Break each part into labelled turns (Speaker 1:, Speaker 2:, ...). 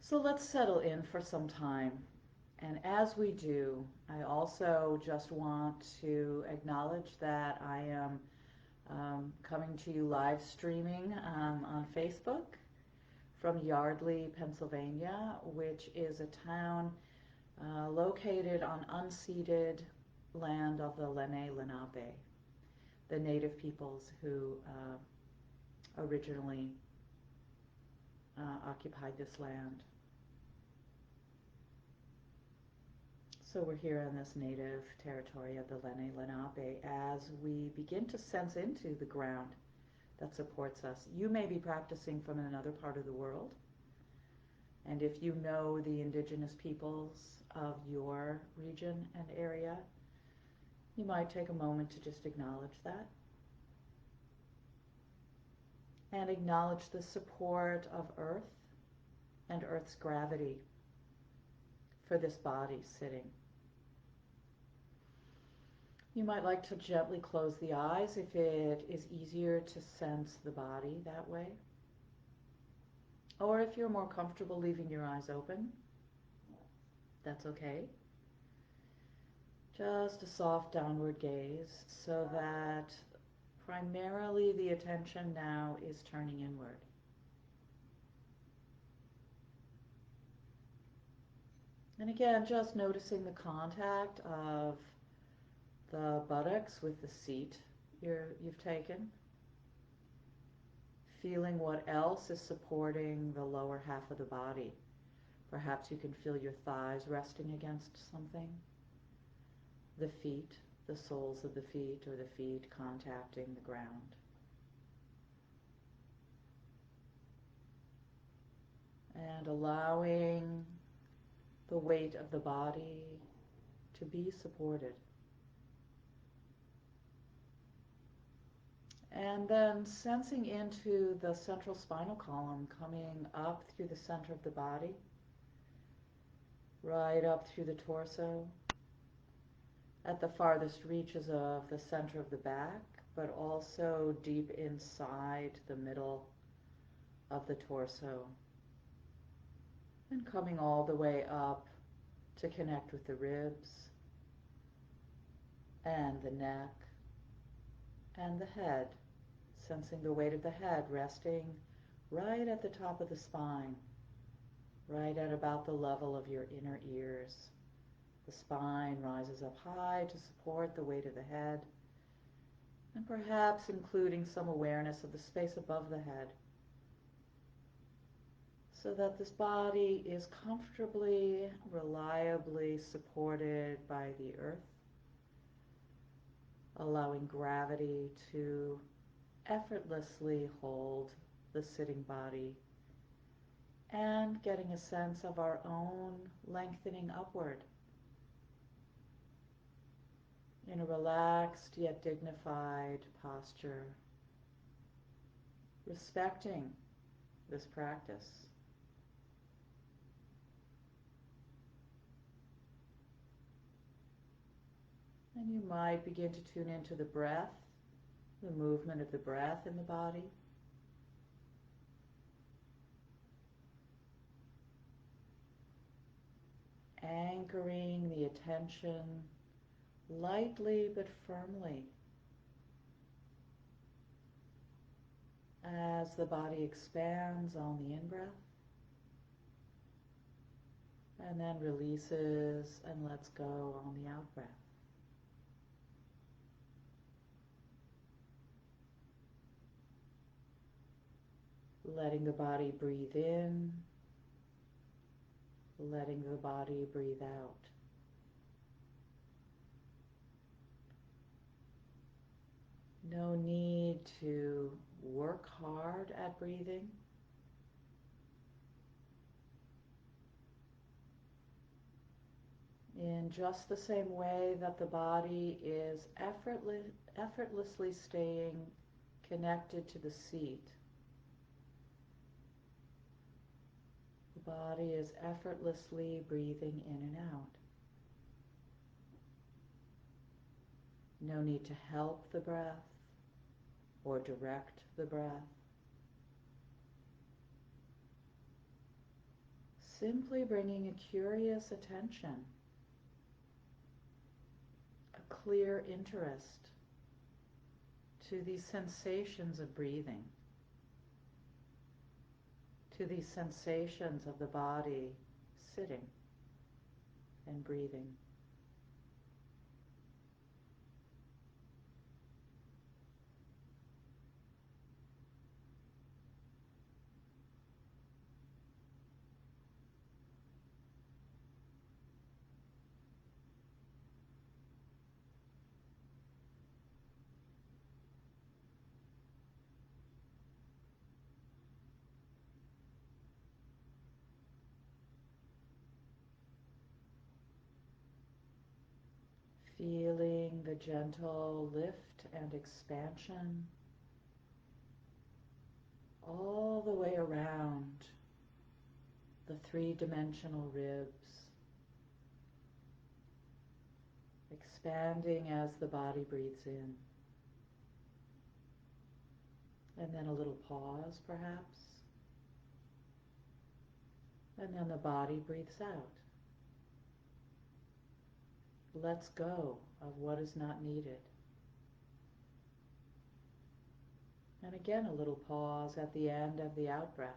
Speaker 1: So let's settle in for some time. And as we do, I also just want to acknowledge that I am coming to you live streaming on Facebook from Yardley, Pennsylvania, which is a town located on unceded land of the Lenni Lenape, the native peoples who originally occupied this land. So we're here on this native territory of the Lenni Lenape as we begin to sense into the ground that supports us. You may be practicing from another part of the world, and if you know the indigenous peoples of your region and area, you might take a moment to just acknowledge that and acknowledge the support of Earth and Earth's gravity for this body sitting. You might like to gently close the eyes if it is easier to sense the body that way. Or if you're more comfortable leaving your eyes open, that's okay. Just a soft downward gaze so that primarily the attention now is turning inward. And again, just noticing the contact of the buttocks with the seat you've taken. Feeling what else is supporting the lower half of the body. Perhaps you can feel your thighs resting against something. The feet, the soles of the feet, or the feet contacting the ground. And allowing the weight of the body to be supported. And then sensing into the central spinal column, coming up through the center of the body, right up through the torso, at the farthest reaches of the center of the back, but also deep inside the middle of the torso. And coming all the way up to connect with the ribs and the neck and the head, sensing the weight of the head resting right at the top of the spine, right at about the level of your inner ears. The spine rises up high to support the weight of the head, and perhaps including some awareness of the space above the head, so that this body is comfortably, reliably supported by the earth, allowing gravity to effortlessly hold the sitting body and getting a sense of our own lengthening upward in a relaxed yet dignified posture, respecting this practice. And you might begin to tune into the breath, the movement of the breath in the body. Anchoring the attention lightly but firmly as the body expands on the in-breath and then releases and lets go on the out-breath. Letting the body breathe in, letting the body breathe out. No need to work hard at breathing. In just the same way that the body is effortlessly staying connected to the seat, the body is effortlessly breathing in and out. No need to help the breath or direct the breath. Simply bringing a curious attention, a clear interest to these sensations of breathing, to these sensations of the body sitting and breathing. Feeling the gentle lift and expansion all the way around the three-dimensional ribs, expanding as the body breathes in. And then a little pause, perhaps. And then the body breathes out. Lets go of what is not needed. And again, a little pause at the end of the out-breath.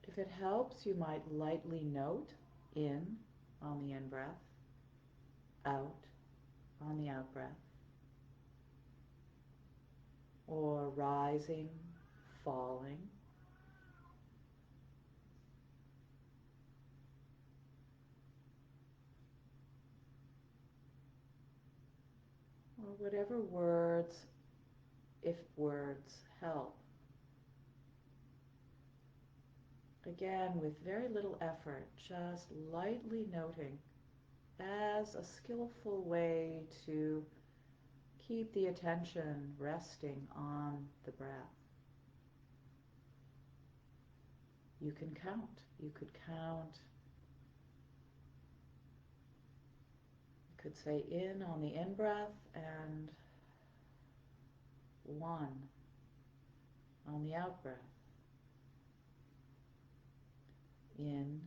Speaker 1: If it helps, you might lightly note in on the in-breath, out on the out-breath, or rising, falling. Or whatever words, if words help. Again, with very little effort, just lightly noting as a skillful way to keep the attention resting on the breath. You can count. You could count. You could say in on the in-breath and 1 on the out-breath. In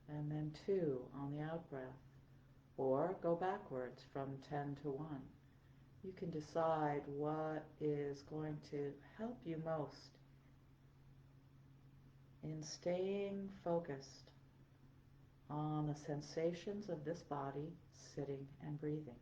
Speaker 1: and then 2 on the out-breath. Or go backwards from 10 to 1. You can decide what is going to help you most in staying focused on the sensations of this body sitting and breathing.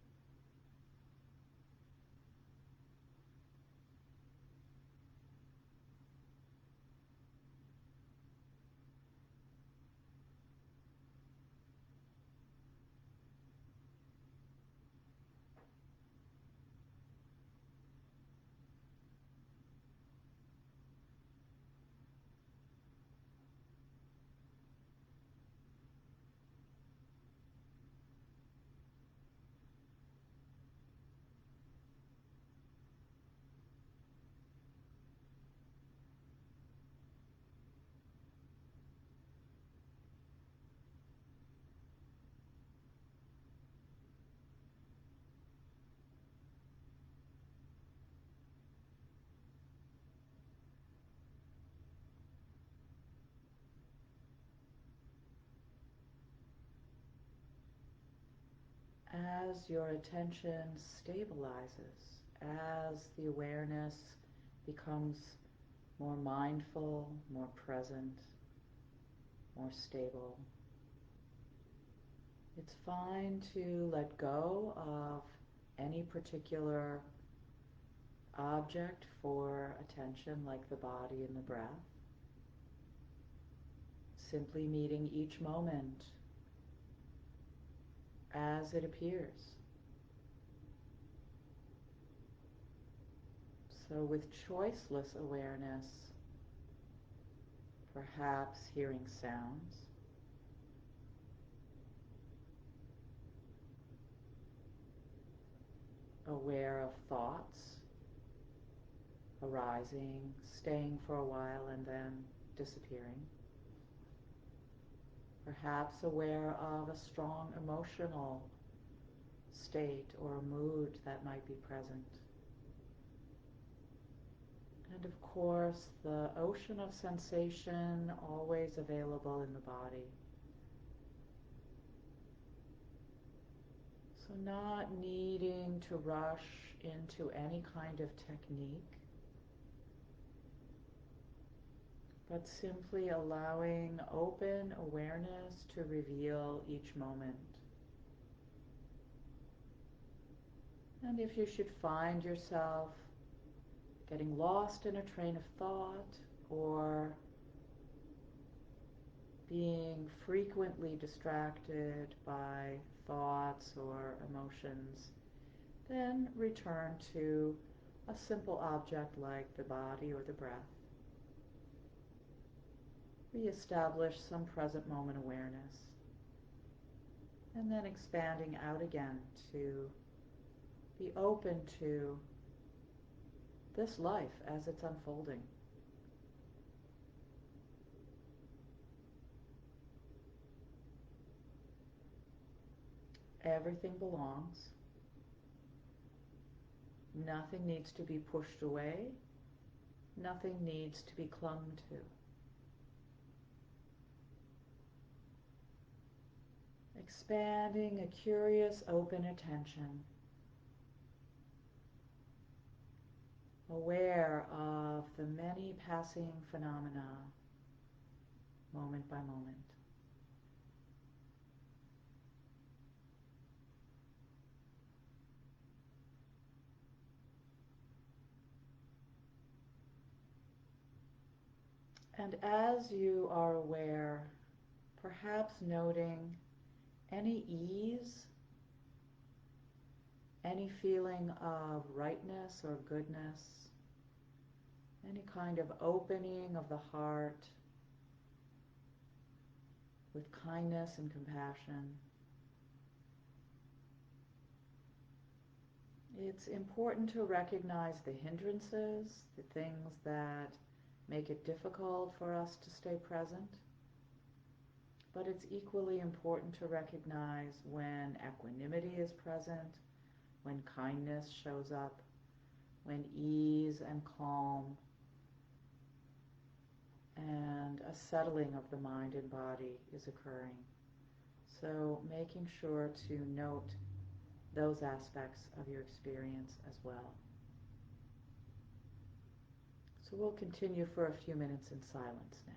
Speaker 1: As your attention stabilizes, as the awareness becomes more mindful, more present, more stable, it's fine to let go of any particular object for attention, like the body and the breath. Simply meeting each moment as it appears. So with choiceless awareness, perhaps hearing sounds, aware of thoughts arising, staying for a while and then disappearing. Perhaps aware of a strong emotional state or mood that might be present. And of course, the ocean of sensation always available in the body. So not needing to rush into any kind of technique, but simply allowing open awareness to reveal each moment. And if you should find yourself getting lost in a train of thought or being frequently distracted by thoughts or emotions, then return to a simple object like the body or the breath. Reestablish some present moment awareness, and then expanding out again to be open to this life as it's unfolding. Everything belongs. Nothing needs to be pushed away. Nothing needs to be clung to. Expanding a curious, open attention, aware of the many passing phenomena, moment by moment. And as you are aware, perhaps noting any ease, any feeling of rightness or goodness, any kind of opening of the heart with kindness and compassion. It's important to recognize the hindrances, the things that make it difficult for us to stay present. But it's equally important to recognize when equanimity is present, when kindness shows up, when ease and calm and a settling of the mind and body is occurring. So making sure to note those aspects of your experience as well. So we'll continue for a few minutes in silence now.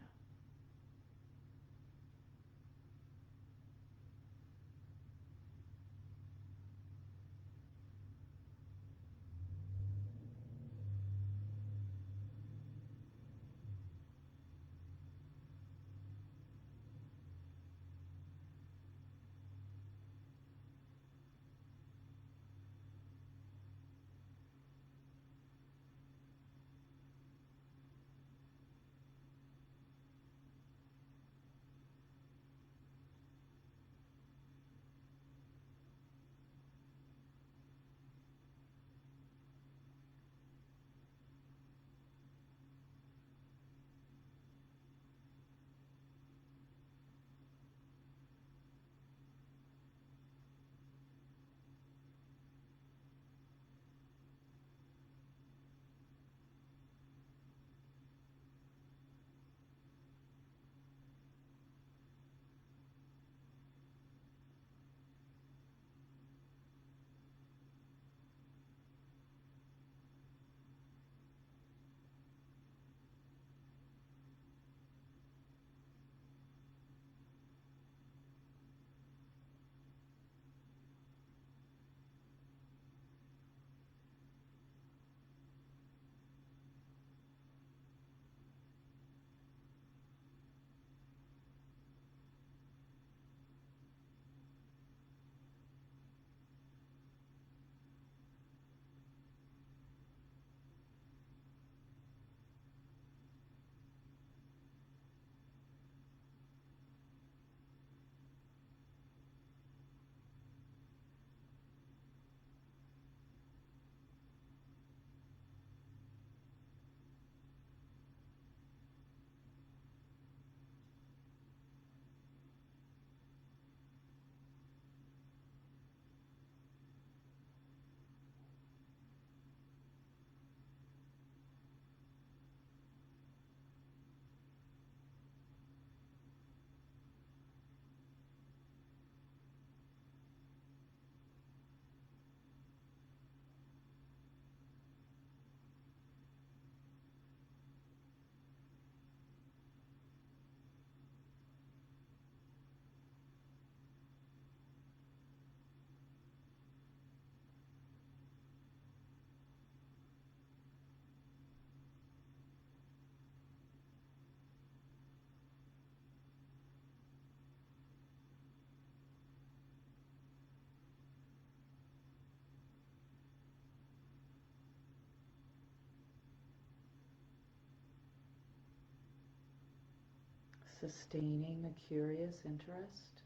Speaker 1: sustaining a curious interest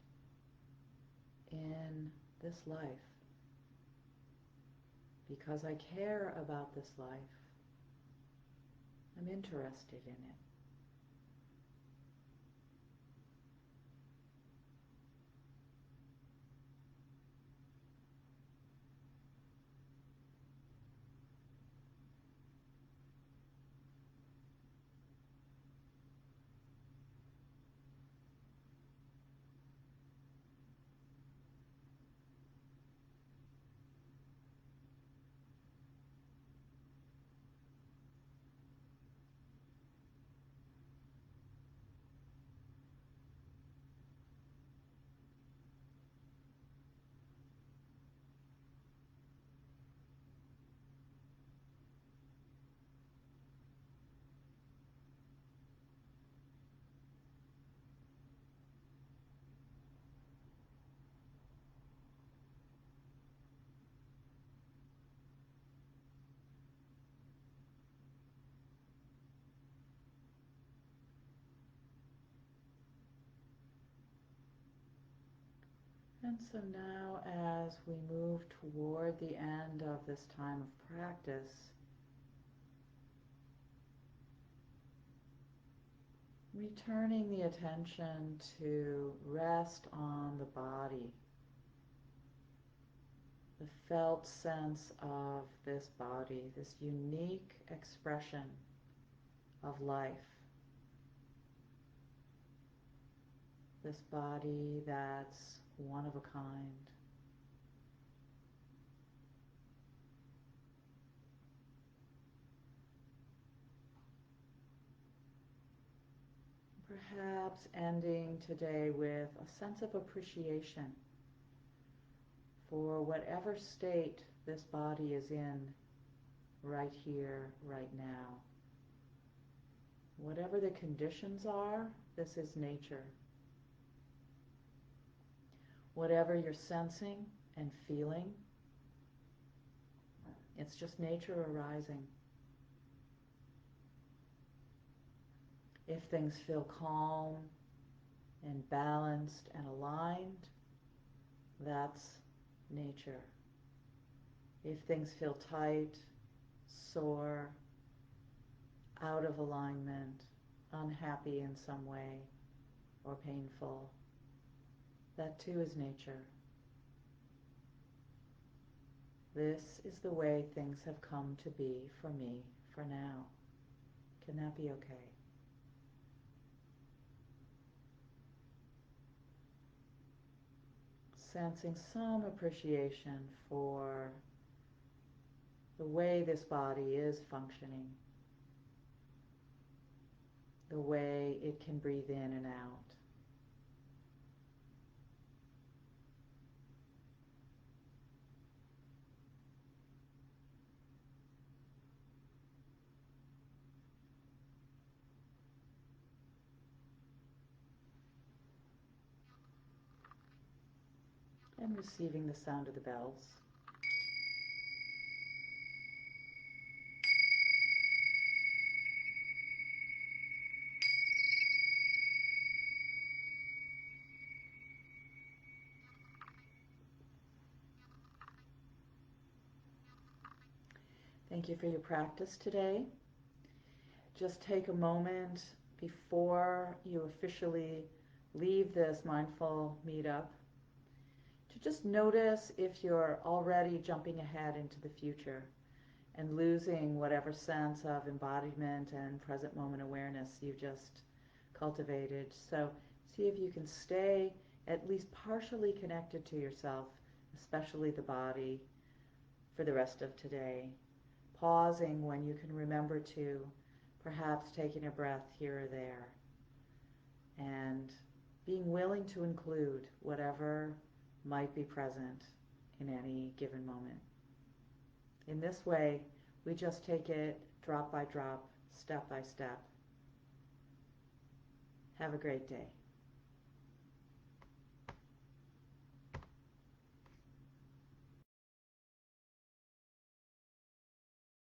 Speaker 1: in this life. Because I care about this life, I'm interested in it. And so now, as we move toward the end of this time of practice, returning the attention to rest on the body, the felt sense of this body, this unique expression of life, this body that's one of a kind. Perhaps ending today with a sense of appreciation for whatever state this body is in right here, right now. Whatever the conditions are, this is nature. Whatever you're sensing and feeling, it's just nature arising. If things feel calm and balanced and aligned, that's nature. If things feel tight, sore, out of alignment, unhappy in some way, or painful, that too is nature. This is the way things have come to be for me for now. Can that be okay? Sensing some appreciation for the way this body is functioning, the way it can breathe in and out. And receiving the sound of the bells. Thank you for your practice today. Just take a moment before you officially leave this mindful meetup to just notice if you're already jumping ahead into the future and losing whatever sense of embodiment and present moment awareness you just cultivated. So see if you can stay at least partially connected to yourself, especially the body, for the rest of today. Pausing when you can remember to, perhaps taking a breath here or there, and being willing to include whatever might be present in any given moment. In this way, we just take it drop by drop, step by step. Have a great day.